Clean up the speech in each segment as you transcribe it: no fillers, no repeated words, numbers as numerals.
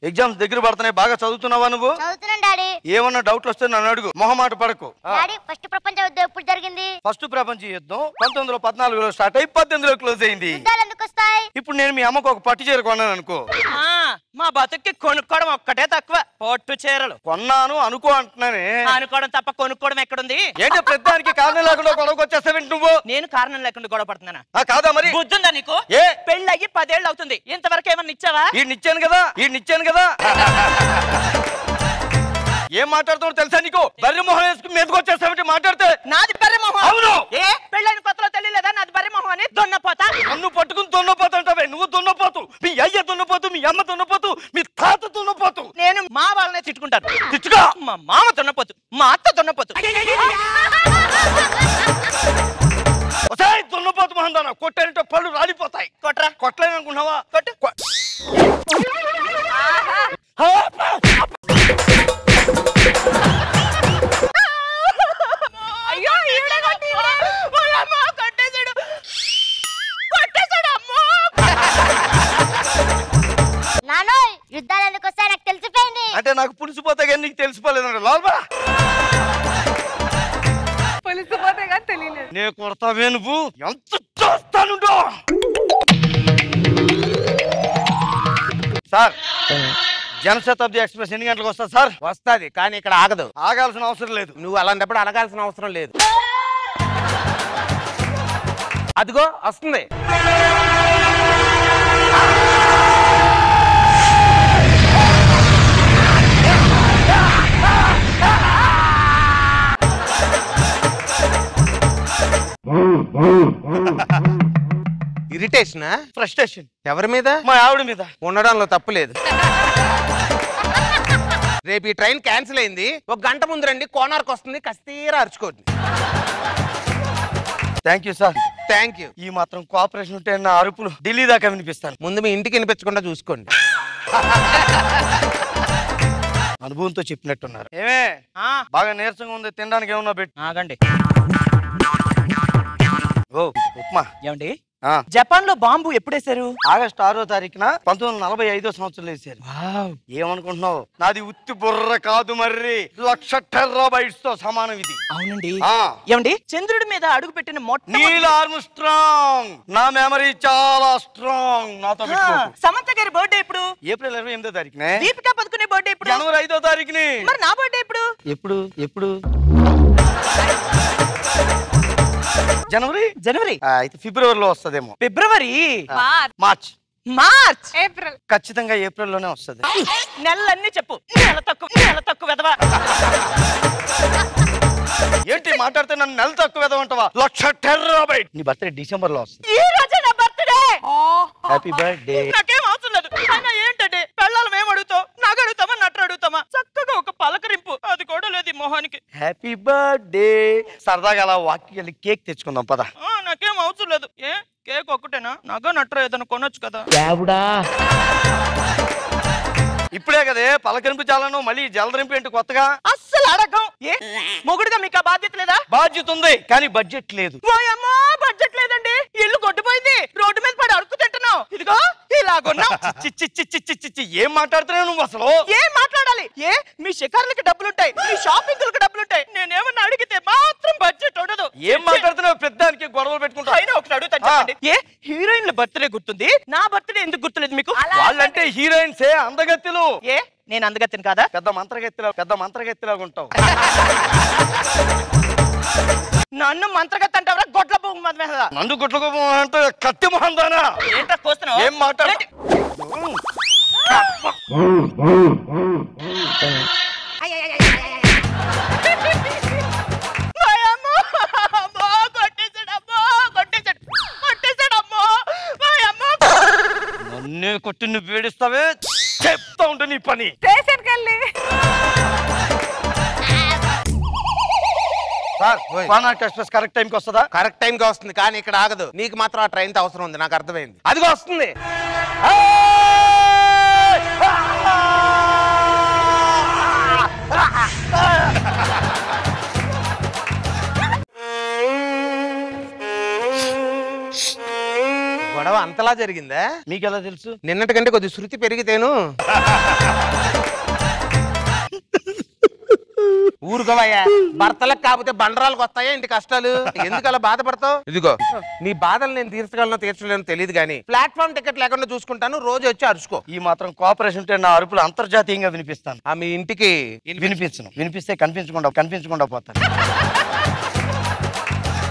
Exams దగ్గర పడుతున్నాయి, బాగా చదువుతున్నావా నువ్వు? చదువుతున్నాను డాడీ. ఏమన్నా డౌట్లు వస్తే నన్ను అడుగు, మొహమాట పడకు. డాడీ ఫస్ట్ ప్రపంచ యుద్ధం ఎప్పుడు జరిగింది? ఫస్ట్ ప్రపంచ యుద్ధం 1914లో స్టార్ట్ అయ్యి 18లో క్లోజ్ అయింది. యుద్ధాలు ఎందుకు వస్తాయి? ఇప్పుడు నేను మీ అమ్మకు ఒక పట్టు చీర కొన్నాను అనుకో, మా బతుక్కి కొనుక్కోవడం ఒక్కటే తక్కువ, పట్టు చీరలు కొన్నాను అనుకో అంటున్నానే. అనుకోవడం తప్ప కొనుక్కోవడం ఎక్కడుంది? ఏంటి ప్రతిదానికి కారణం లేకుండా గొడవకు వచ్చేస్తావేంటి నువ్వు? నేను కారణం లేకుండా గొడవ పడుతున్నానా? కాదా మరి? బుద్ధుందా నీకు? ఏ పెళ్ళయ్యి 10 ఏళ్ళు అవుతుంది, ఇంతవరకు ఏమన్నా ఇచ్చావా? ఈయనిచ్చాను కదా. ఏం మాట్లాడుతావు తెలుసా నీకు? బర్రె మొహం వేసుకుని మీదకి వచ్చేస్తావేంటి మాట్లాడితే? నాది బర్రె మొహం. అవును. ఏ పెళ్ళైన కొత్తలో తెలియలేదా నాది బర్రె మొహం అని? దున్నపోతా. నన్ను పట్టుకుని దున్నపోతు అంటావే? నువ్వు దున్నపోతు, మీ అయ్య దున్నపోతు, మీ అమ్మ దున్నపోతు, మీ తాత దున్నపోతు. నేను మా వాళ్ళనే తిట్టుకుంటాను. తిట్టుగా? మా మామ దున్నపోతు, మా అత్త దున్నపోతు. దున్నపోతు మహందాన కొట్టారంటే పళ్ళు రాలిపోతాయి. కొట్రా. కొట్టలేను అనుకున్నావా? కొట్టు. అయ్యో నానోయ్ యుద్ధాలు ఎందుకు వస్తాయి నాకు తెలిసిపోయింది. అంటే నాకు పులిసిపోతే కానీ నీకు తెలిసిపోలేదు. లాల్బా పులిసిపోతే కానీ తెలియలేదు. నే కొడతావే నువ్వు, ఎంత చూస్తానుండో. సార్ జనశతాబ్ది ఎక్స్ప్రెస్ ఎన్ని గంటలకు వస్తా సార్? వస్తుంది కానీ ఇక్కడ ఆగదు. ఆగాల్సిన అవసరం లేదు. నువ్వు అలాంటప్పుడు అడగాల్సిన అవసరం లేదు. అదిగో వస్తుంది. Irritation, frustration. ఎవరి మీద? మా ఆవిడ మీద. ఉండడంలో తప్పులేదు. రేపు ఈ ట్రైన్ క్యాన్సిల్ అయింది, 1 గంట ముందు రండి, కోనార్క్ వస్తుంది, కస్తీరా అరుచుకోండి. Thank you sir. Thank you. ఈ మాత్రం కోఆపరేషన్ ఉంటే నా అరుపులు ఢిల్లీ దాకా వినిపిస్తాను. ముందు మీ ఇంటికి వినిపించకుండా చూసుకోండి. అనుభవంతో చెప్పినట్టున్నారు. ఏమే బాగా నీరసంగా ఉంది, తినడానికి ఏమన్నా పెట్టు. ఆగండి. ఓ ఉప్మా. ఏమండి జపాన్ లో బాంబు ఎప్పుడేశారు? ఆగస్టు 6వ తారీఖున 1945వ సంవత్సరంలో వేశారు. ఏమనుకుంటున్నావు? నాది ఉత్తి బుర్ర కాదు మర్రి, 1,00,000 టెరాబైట్స్ తో సమానం ఇది. అవునండి. ఏమండి చంద్రుడి మీద అడుగు పెట్టిన నీల్ ఆర్మ్స్ట్రాంగ్. నా మెమరీ చాలా స్ట్రాంగ్. నాతో సమంత గారి బర్త్డే ఎప్పుడు? ఏప్రిల్ 28వ తారీఖునే. దీపికా పదుకునే బర్త్డే ఎప్పుడు? జనవరి 5వ తారీఖుని. మరి నా బర్త్డే ఎప్పుడు? ఎప్పుడు జనవరి. అయితే ఫిబ్రవరిలో వస్తదేమో. ఫిబ్రవరి, మార్చ్, ఏప్రిల్. ఖచ్చితంగా ఏప్రిల్ లోనే వస్తుంది. నెలలన్నీ చెప్పు. నెల తక్కువ వెదవా. ఏంటి మాట్లాడితే నన్ను నెల తక్కువ వెదవంటావా? 1,00,000 టెరాబైట్. నీ బర్త్డే డిసెంబర్ లో వస్తుంది. ఈ రోజే నా బర్త్డే. Happy birthday. నాకేం అవసరం లేదు. అయినా ఏంటంటే పెళ్ళాలం ఏం అడుగుతావు? నాకు అడుగుతామా నట్టు అడుగుతామా? చక్కగా ఒక పలకరింపు, అది కూడా లేదు ఈ మొహానికి. Happy birthday. సరదాగా అలా వాక్కి వెళ్ళి కేక్ తెచ్చుకుందాం పద. నాకేం అవసరం లేదు. ఏ కేక్ ఒక్కటేనా? నగ నట్ర ఏదైనా కొనొచ్చు కదా. ఇప్పుడే కదే పలకరింపు చాలను, మళ్ళీ జలదరింపు ఏంటి కొత్తగా? అస్సలు అడగం. ఏ మొగుడుగా మీకు ఆ బాధ్యత లేదా? బాధ్యత ఉంది కానీ బడ్జెట్ లేదు. బడ్జెట్ లేదండి, ఇల్లు కొట్టిపోయింది, రోడ్డు మీద పడి అడుగు తింటున్నావు. ఇదిగో ఇలాగున్నా. ఏం మాట్లాడుతున్నావు నువ్వు అసలు? ఏం మాట్లాడాలి? ఏ మీ షికార్లకి డబ్బులుంటాయి, మీ షాపింగ్లకు డబ్బులుంటాయి, నేనేమన్నా అడిగితే మాత్రం బడ్జెట్ ఉండదు. ఏం మాట్లాడుతున్నావు? పెద్దానికి గొడవలు పెట్టుకుంటా. అయినా ఒకటి అడుగుతాను చెప్పండి. ఏ హీరోయిన్ల బర్త్డే గుర్తుంది, నా బర్త్డే ఎందుకు గుర్తులేదు మీకు? వాళ్ళంటే హీరోయిన్సే, అందగత్తెలు. ఏ నేను అందగత్తిని కాదా? పెద్ద మంత్రగత్తిలాగా ఉంటావు. నన్ను మంత్రగత్తి అంటావరా? గొడ్ల పువ్వు నన్ను గుట్ల అంటే కత్తి మొహం దానా? ఏంటో కోస్తున్నావు? ఏం మాట్లాడు? నన్నే కొట్టి నువ్వు వేడిస్తావే, చెప్తా ఉంటే నీ పని. ఎక్స్ప్రెస్ కరెక్ట్ టైంకి వస్తుందా? కరెక్ట్ టైంకి వస్తుంది కానీ ఇక్కడ ఆగదు. నీకు మాత్రం ఆ ట్రైన్ తో అవసరం ఉంది, నాకు అర్థమైంది. అదిగో వస్తుంది. గొడవ అంతలా జరిగిందా? మీకు ఎలా తెలుసు? నిన్నటికంటే కొద్ది శృతి పెరిగితేను. ఊరుకోవయ్యా, భర్తలకు కాకపోతే బండరాలకు వస్తాయా ఇంటి కష్టాలు? ఎందుకు అలా బాధపడతావు? ఇదిగో నీ బాధలు నేను తీర్చగలను తీర్చలేను తెలియదు కానీ ప్లాట్ఫామ్ టికెట్ లేకుండా చూసుకుంటాను, రోజు వచ్చి అరుచుకో. ఈ మాత్రం కోఆపరేషన్ ఉంటే నా అరుపులు అంతర్జాతీయంగా వినిపిస్తాను. మీ ఇంటికి వినిపించను, వినిపిస్తే కనిపించకుండా పోతాను.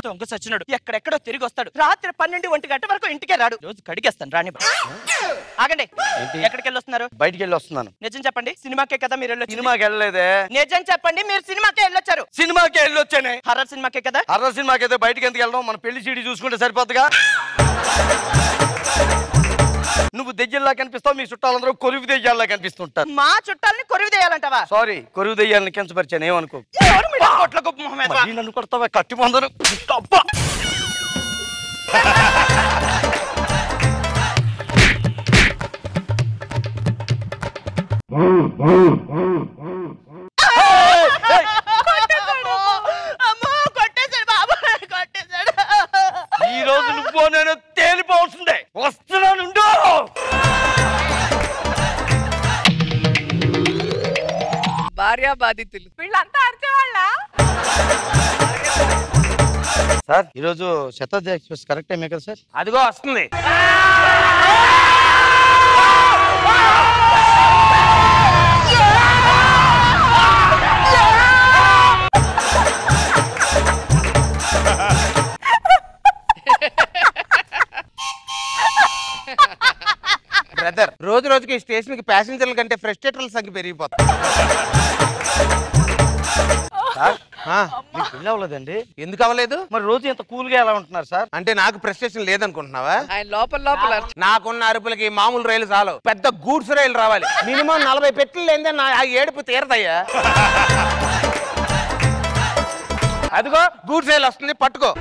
దొంగ సచ్చినాడు, ఎక్కడెక్కడో తిరిగి వస్తాడు. రాత్రి 12, 1 గంట వరకు ఇంటికే రాడు. రోజు కడిగేస్తాను రాని. ఆగండి, ఎక్కడికి వెళ్ళి వస్తున్నారు? బయటికి వెళ్ళి వస్తున్నాను. నిజం చెప్పండి, సినిమాకే కదా మీరు వెళ్ళొచ్చు. సినిమాకి వెళ్ళలేదే. నిజం చెప్పండి, మీరు సినిమాకే వెళ్ళొచ్చారు. సినిమాకి వెళ్ళొచ్చానే. హర్రర్ సినిమాకే కదా. హర్రర్ సినిమాకి అయితే బయటికి ఎందుకు వెళ్ళడం? మన పెళ్లి సీడీ చూసుకుంటే సరిపోతుందిగా. నువ్వు దెయ్యాల్లా కనిపిస్తావు, మీ చుట్టాలందరూ కొరువు దెయ్యాల్లా కనిపిస్తుంటారు. మా చుట్టాలని కొరివి చేయాలంటావా? సారీ, కొరువు దెయ్యాలని కించపరిచాను, ఏమనుకో. నన్ను కొడతావా? కట్టి పొందరు. ఈ రోజు నువ్వు నేను తేలిపోవలసిందే. వస్తున్నాను. భార్యా బాధితులు వీళ్ళంతా అరిచేవాళ్ళ. సార్, ఈరోజు శతాబ్ది ఎక్స్ప్రెస్ కరెక్ట్ టైమే కదా సార్? అదిగో వస్తుంది. బ్రదర్, రోజు రోజుకి స్టేషన్ కి ప్యాసింజర్ల కంటే ఫ్రస్ట్రేటర్ల సంఖ్య పెరిగిపోతుంది. అవ్వలేదండి. ఎందుకు అవ్వలేదు? మరి రోజు ఇంత కూల్ గా ఎలా ఉంటున్నారు సార్? అంటే నాకు ఫ్రస్ట్రేషన్ లేదనుకుంటున్నావా? ఆయన లోపల నాకున్న అరుపులకి మామూలు రైలు చాలు, పెద్ద గూడ్స్ రైలు రావాలి. మినిమం 40 పెట్లు లేదే నా ఏడుపు తీరదయ్యా. అదిగో గూడ్స్ రైలు వస్తుంది, పట్టుకో.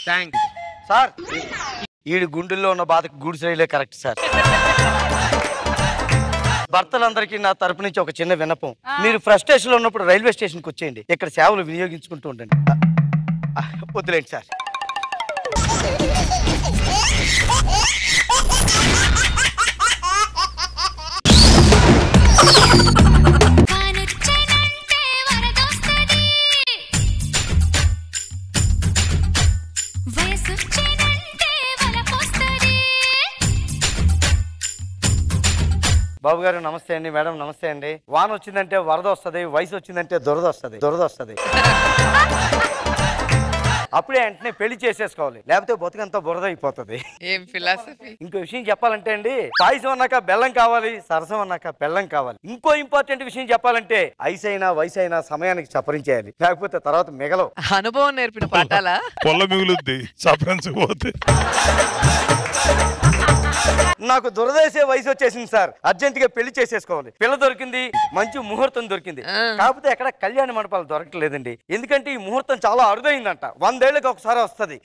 Thanks sir. ఈడు గుండెల్లో ఉన్న బాధకు గూడ్స్ రైలే కరెక్ట్ సార్. భర్తలందరికీ నా తరపు నుంచి ఒక చిన్న విన్నపం. మీరు ఫ్రస్ట్రేషన్ లో ఉన్నప్పుడు రైల్వే స్టేషన్కి వచ్చేయండి, ఇక్కడ సేవలు వినియోగించుకుంటూ ఉండండి. వద్దులేండి సార్. బాబు గారు నమస్తే అండి. మేడం నమస్తే అండి. వాన వచ్చిందంటే వరద వస్తుంది, వయసు వచ్చిందంటే దురద వస్తుంది. అప్పుడే వెంటనే పెళ్లి చేసేసుకోవాలి, లేకపోతే బతుకంతా బురద అయిపోతుంది. ఏం ఫిలాసఫీ. ఇంకో విషయం చెప్పాలంటే అండి, పాయసం అన్నాక బెల్లం కావాలి, సరసం అన్నాక బెల్లం కావాలి. ఇంకో ఇంపార్టెంట్ విషయం చెప్పాలంటే ఐసైనా వయసైనా సమయానికి సపరించేయాలి, లేకపోతే తర్వాత మిగలవు. అనుభవం నేర్పిన పాఠాలా? పొల్ల మిగులుద్ది సపరించకపోతే. నాకు దురదేసే వయసు వచ్చేసింది సార్, అర్జెంట్ గా పెళ్లి చేసేసుకోవాలి. పిల్ల దొరికింది, మంచి ముహూర్తం దొరికింది. కాకపోతే ఎక్కడ కళ్యాణ మండపాలు దొరకలేదండి. ఎందుకంటే ఈ ముహూర్తం చాలా అరుదైందంట, 100 ఏళ్ళకి ఒకసారి వస్తుంది.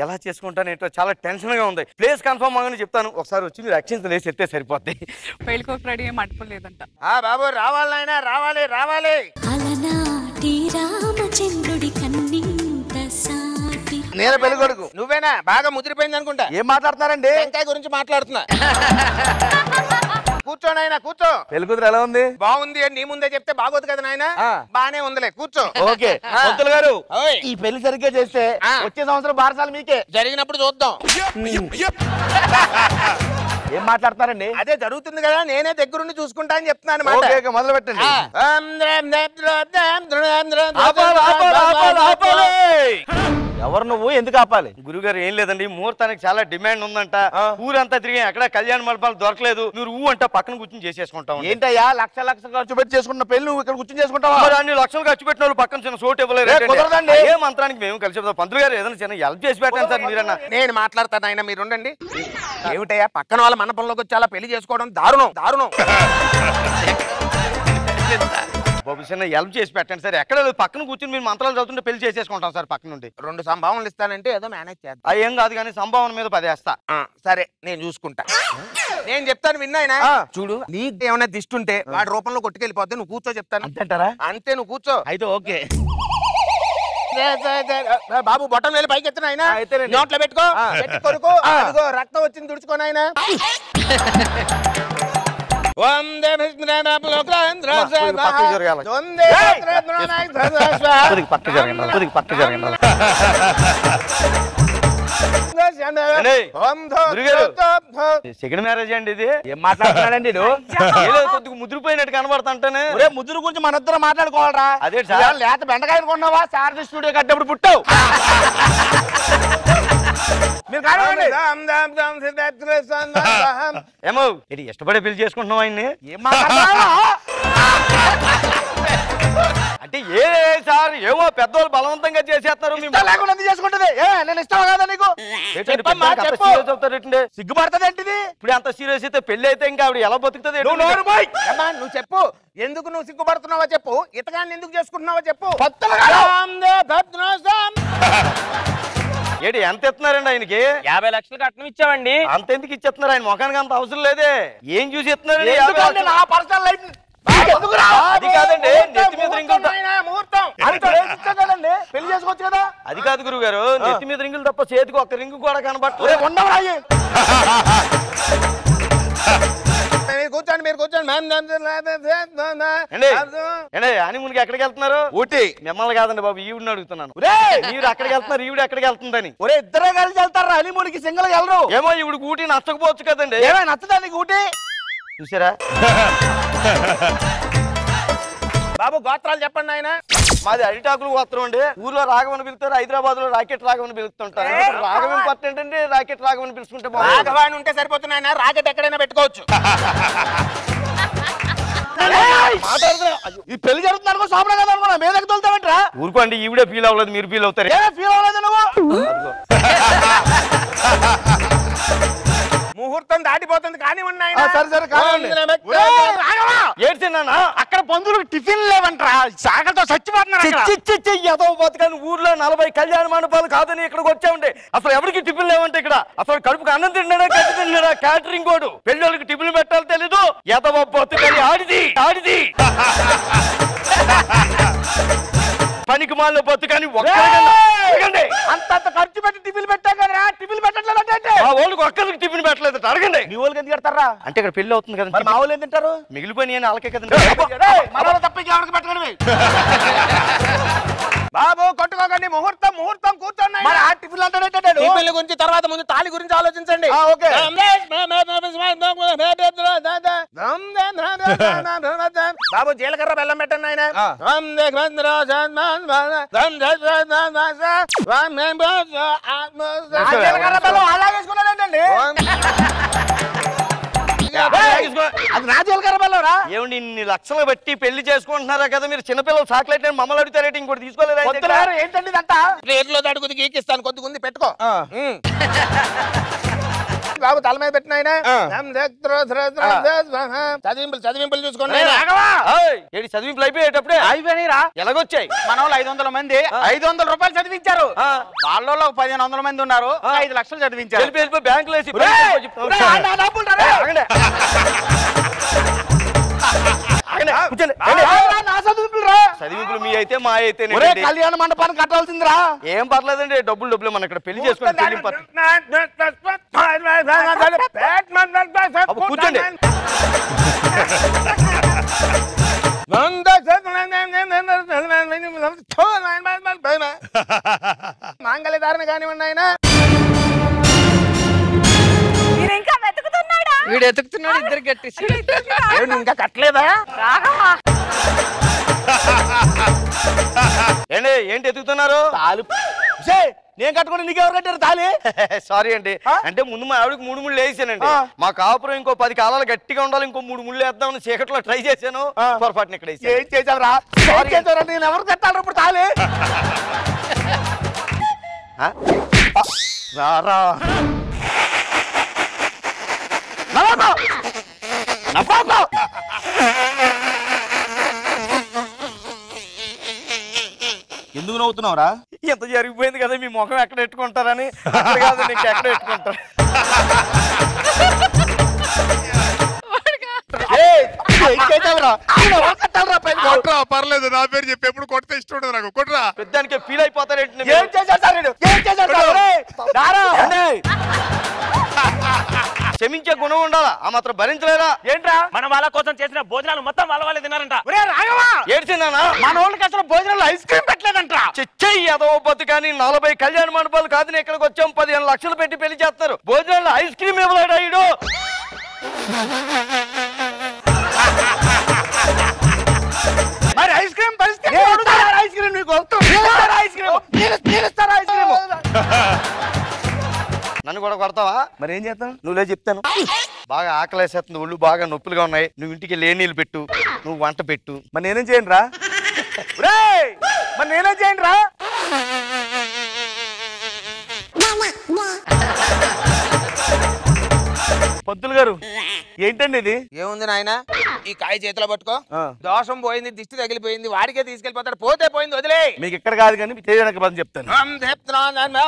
ఎలా చేసుకుంటానేంటో చాలా టెన్షన్ గా ఉంది. ప్లేస్ కన్ఫర్మ్ అవగానే చెప్తాను, ఒకసారి వచ్చి మీరు అక్షింతలు వేసి ఎత్తే సరిపోద్ది. పెళ్లికి రెడీ మంటపం లేదంట. బాబు రావాలి నాయనా, రావాలి రావాలి. నేను పెళ్లి కొడుకు, నువ్వేనా? బాగా ముదిరిపోయింది అనుకుంటా. ఏం మాట్లాడుతున్నారండి? వెంకాయ గురించి మాట్లాడుతున్నా. కూర్చో నాయనా, కూర్చో. పెళ్లి కూతురు ఎలా ఉంది? బాగుంది అని నీ ముందే చెప్తే బాగోదు కదా నాయనా. బానే ఉందిలే, కూర్చో. ఓకే పంతులు గారు, ఈ పెళ్లి సరిగ్గా చేస్తే వచ్చే సంవత్సరం బారసాలు మీకే. జరిగినప్పుడు చూద్దాం. ఏం మాట్లాడుతున్నారండి? అదే జరుగుతుంది కదా, నేనే దగ్గరుండి చూసుకుంటా అని చెప్తున్నాను. మొదలు పెట్టండి. ఎవరు నువ్వు? ఎందుకు ఆపాలి? గురుగారు ఏం లేదండి, ముహూర్తానికి చాలా డిమాండ్ ఉందంట. ఊరంతా తిరిగి ఎక్కడ కళ్యాణ మండపాలు దొరకలేదు. నువ్వు అంట పక్కన కూర్చొని చేసేసుకుంటావు. ఏంటయ్యా లక్షలు ఖర్చు పెట్టి చేసుకుంటున్న పెళ్లి నువ్వు ఇక్కడ కూర్చొని చేసుకుంటావా? అన్ని లక్షలు ఖర్చు పెట్టిన వాళ్ళు పక్కన చిన్న చోటు ఇవ్వలేదు. కుదరదండి. ఏ మంత్రానికి మేము కలిసి చెప్తాం. పంతులు గారు ఏదైనా చిన్న హెల్ప్ చేసి పెట్టండి సార్ మీరన్నా. నేను మాట్లాడతాను ఆయన, మీరు ఉండండి. ఏమిటయ్యా పక్కన వాళ్ళ మండపంలోకి వచ్చి అలా పెళ్లి చేసుకోవడం దారుణం. బాబు చిన్న హెల్ప్ చేసి పెట్టండి సార్. ఎక్కడ లేదు, పక్కన కూర్చుని మీరు మంత్రాలు చదువుతుంటే పెళ్లి చేసేసుకుంటాం సార్ పక్క నుండి. 2 సంభావనలు ఇస్తానంటే ఏదో మేనేజ్ చేద్దాం. అది ఏం కాదు కానీ సంభావన మీద 10 వేస్తా. సరే నేను చూసుకుంటా. నేను చెప్తాను విన్నాయన. చూడు నీకు ఏమైనా దిష్టి ఉంటే వాడి రూపంలో కొట్టుకెళ్ళిపోతే నువ్వు కూర్చో చెప్తాను. అంతేంటారా? అంతే, నువ్వు కూర్చో. అయితే ఓకే. బాబు బొట్టం వేలు పైకి ఎత్తున ఆయన నోట్లో పెట్టుకో, పెట్టి కొరుకు. అదిగో రక్తం వచ్చింది, తుడుచుకోను ఆయన. సెకండ్ మ్యారేజ్ అండి ఇది. ఏం మాట్లాడుతున్నాడండి? కొద్దిగా ముదిరిపోయినట్టు కనబడుతుంటానే. ముద్దురు గురించి మన ఇద్దరు మాట్లాడుకోవాలరా? అదే సార్, లేత బెండకాయ అనుకున్నావా? సార్ స్టూడియో కట్టేప్పుడు పుట్టావు. ఏమో ఇది ఇష్టపడే పెళ్లి చేసుకుంటున్నావు ఆయన్ని? ఏం మాట్లాడుతున్నావా? అంటే ఏ సార్ ఏమో పెద్దవాళ్ళు బలవంతంగా చేసేస్తారు. లేకుండా చేసుకుంటది. నేను ఇష్టం కదా నీకు? సిగ్గుపడుతుంది ఏంటిది? ఇప్పుడు అంత సీరియస్ అయితే పెళ్లి అయితే ఇంకా ఆవిడ ఎలా బతుకుతుంది? నువ్వు చెప్పు, ఎందుకు నువ్వు సిగ్గుపడుతున్నావో చెప్పు. ఇతగాన్ని ఎందుకు చేసుకుంటున్నావో చెప్పు. ఏంటి ఎంత ఇస్తున్నారండి ఆయనకి? 50 లక్షలు కట్నం ఇచ్చామండి. అంత ఎందుకు ఇచ్చేస్తున్నారు? ఆయన ముఖానికి అంత అవసరం లేదే. ఏం చూసి ఇస్తున్నారు? నా పర్సనల్ లైఫ్ అది కాదండి, నెత్తి మీద రింగులు పెళ్లి చేసుకోవచ్చు కదా. అది కాదు గురువు గారు, నెత్తి మీద రింగులు తప్ప చేతికి ఒక్క రింగు కూడా కనబట్టలేదు. కూర్చోండి, మీరు కూర్చోండి. హనీమూన్కి ఎక్కడికి వెళ్తున్నారు? ఊటీ. మిమ్మల్ని కాదండి బాబు, ఈవిడిని అడుగుతున్నాను. మీరు ఎక్కడికి వెళ్తున్నారు, ఈవిడ ఎక్కడికి వెళ్తుందని? ఒరే ఇద్దరే కలిసి వెళ్తారా హనీమూన్కి? సింగిల్ వెళ్ళరు. ఏమో ఈవిడికి ఊటీ నచ్చకపోవచ్చు కదండి. ఏమైనా నచ్చదానికి ఊటీ చూసారా? బాబు గోత్రాలు చెప్పండి ఆయన. మాది అరిటాకులు గోత్రం అండి. ఊర్లో రాఘవని పిలుస్తారు, హైదరాబాద్ లో రాకెట్ రాఘవని పిలుస్తుంటారు. రాఘవన్ పట్టండి అండి, రాకెట్ రాఘవని పిలుచుకుంటే రాఘవాని ఉంటే సరిపోతుంది ఆయన. రాకెట్ ఎక్కడైనా పెట్టుకోవచ్చు. ఈ పెళ్లి జరుగుతున్నారు సోమరా కదా అనుకున్నా, మీద తోలుతామంటారా? ఊరుకోండి, ఈవిడే ఫీల్ అవ్వలేదు, మీరు ఫీల్ అవుతారు. ఫీల్ అవ్వలేదు నువ్వు. ముహూర్తం దాటిపోతుంది కానివ్వండి ఆయన. ఏడ్చిన్నా అక్కడ బంధువులకు టిఫిన్ లేవంటరా, సాగలతో చచ్చిపోతున్నారు. బతకాని ఊర్లో 40 కళ్యాణ మండపాలు కాదని ఇక్కడికి వచ్చామండి. అసలు ఎవరికి టిఫిన్ లేవంటే ఇక్కడ. అసలు కడుపుకి అన్నం తిన్నాడా, గడ్డి తిన్నాడా? Catering code. పెళ్ళోళ్ళకి టిఫిన్ పెట్టాలి తెలీదు. ఎదవ బతుకని ఆడిది పనికి మాలిన బతుకని అంత ఖర్చు పెట్టి టిఫిన్ పెట్టాం కదా, టిఫిన్ పెట్టట్లేదు. మా వాళ్ళకి ఒక్కరికి టిఫిన్ పెట్టలేదు. అడగండి. మీ వాళ్ళకి ఎందుకు పెడతారా? అంటే ఇక్కడ పెళ్లి అవుతుంది కదా, మా వాళ్ళు ఏం తింటారు? మిగిలిపోయి అలాగే కదండి. తప్పకి ఎవరికి పెట్టండి బాబు. కొట్టుకోకండి. ముహూర్తం కూర్చోండి. ఆ టిఫిన్ టిఫిన్ గురించి తర్వాత, ముందు తాళి గురించి ఆలోచించండి. బాబు జీలకర్ర బెల్లం పెట్టండి ఆయన. జీలకర్ర బెల్లం అలాగేసుకున్నాడండి. అది నా జీలకర్ర బెల్లం రా. ఏమండి ఇన్ని లక్షలు బట్టి పెళ్లి చేసుకుంటున్నారా కదా మీరు? చిన్నపిల్లలు చాక్లెట్ మమ్మల్ని అడుగుతారేంటి? ఇంకోటి తీసుకోలేదు ఏంటండి ఇదంట? ప్లేట్లో అడుగుది గీకిస్తాను, కొద్దిగుంది పెట్టుకో. బాబు తల మీద పెట్టిన ఆయన. చదివింపులు చూసుకోండి. ఏంటి చదివింపులు అయిపోయేటప్పుడే అయిపోయినా ఎలాగొచ్చాయి? మన వాళ్ళు 500 మంది 500 రూపాయలు చదివించారు. వాళ్ళలో 1500 మంది ఉన్నారు, 5 లక్షలు చదివించారు. బ్యాంకులో చదివింపులు మీ అయితే మా అయితే కళ్యాణ మండపాన్ని కట్టాల్సిందిరా. ఏం పర్లేదండి, డబ్బులు మనం ఇక్కడ పెళ్లి చేసుకుని కూర్చోండి. మాంగళ్యధారణ కానివ్వండి ఆయన. వీడు ఎతుకుతున్నాడు, ఇద్దరు కట్టేసి. ఇంకా కట్టలేదా? ఏంటి ఎత్తుకుతున్నారు? నేను కట్టుకుని నీకెవరు కట్టారు తాళి? సారీ అండి, అంటే ముందు మా ఆవిడకి 3 ముళ్ళు వేసానండి. మా కాపురం ఇంకో 10 కాలాలు గట్టిగా ఉండాలి, ఇంకో 3 ముళ్ళు వేద్దామని చీకట్లో ట్రై చేశాను. పొరపాటున ఇక్కడ ఏం చేసావురా? నేను ఎవరు కట్టాలి ఇప్పుడు తాళి? రారా నవ్వుతున్నావురా? ఎంత జరిగిపోయింది కదా, మీ ముఖం ఎక్కడ పెట్టుకుంటారని. అక్కడ కాదు, నీకు ఎక్కడ పెట్టుకుంటారు. కొట్రా పర్లేదు, నా పేరు చెప్పి ఎప్పుడు కొడితే ఇష్టం ఉండదు నాకు. కొట్రా. పెద్దానికి ఫీల్ అయిపోతారేంటి? ఏం చేశారు సార్ వీడు? ఏం చేశారు సార్? ఒరేయ్, దారా. క్షమించే గుణం ఉండాలా, ఆ మాత్రం భరించలేరా? ఏంట్రా? మన వాళ్ళ కోసం చేసిన భోజనాలు మొత్తం వాళ్ళ వాళ్ళే తిన్నారంట. ఒరేయ్ రాఘవా, ఏడ్చిందానా? మన వాళ్ళకి అసలు భోజనాలు ఐస్ క్రీమ్ పెట్టలేదంట. చిచ్చయ్యి అదో బతుకాని 40 కళ్యాణ మండపాలు కాదు, ఇక్కడికి వచ్చాం 15 లక్షలు పెట్టి పెళ్లి చేస్తారు. భోజనాలు ఐస్ క్రీమ్ ఇవ్వలేడా ఈడు? మరి ఐస్ క్రీమ్ పరిస్థితి ఐస్ క్రీమ్ నీకు ఐస్ క్రీమ్ నన్ను కూడా కొడతావా? మరి ఏం చేస్తాను? నువ్వులే చెప్తాను. బాగా ఆకలేసేస్తుంది, ఒళ్ళు బాగా నొప్పులుగా ఉన్నాయి. నువ్వు ఇంటికి లేని నీళ్ళు పెట్టు, నువ్వు వంట పెట్టు. మరి నేనేం చేయను రా? మరి నేనేం చేయండి రా? పంతులు గారు, ఏంటండి ఇది? ఏముంది నాయన, ఈ కాయ చేతిలో పట్టుకో. దోషం పోయింది, దిష్టి తగిలిపోయింది, వాడికే తీసుకెళ్ళిపోతాడు. పోతే పోయింది, వదిలే. మీకు ఇక్కడ కాదు కానీ చేయడానికి పని చెప్తాను. చెప్తున్నాను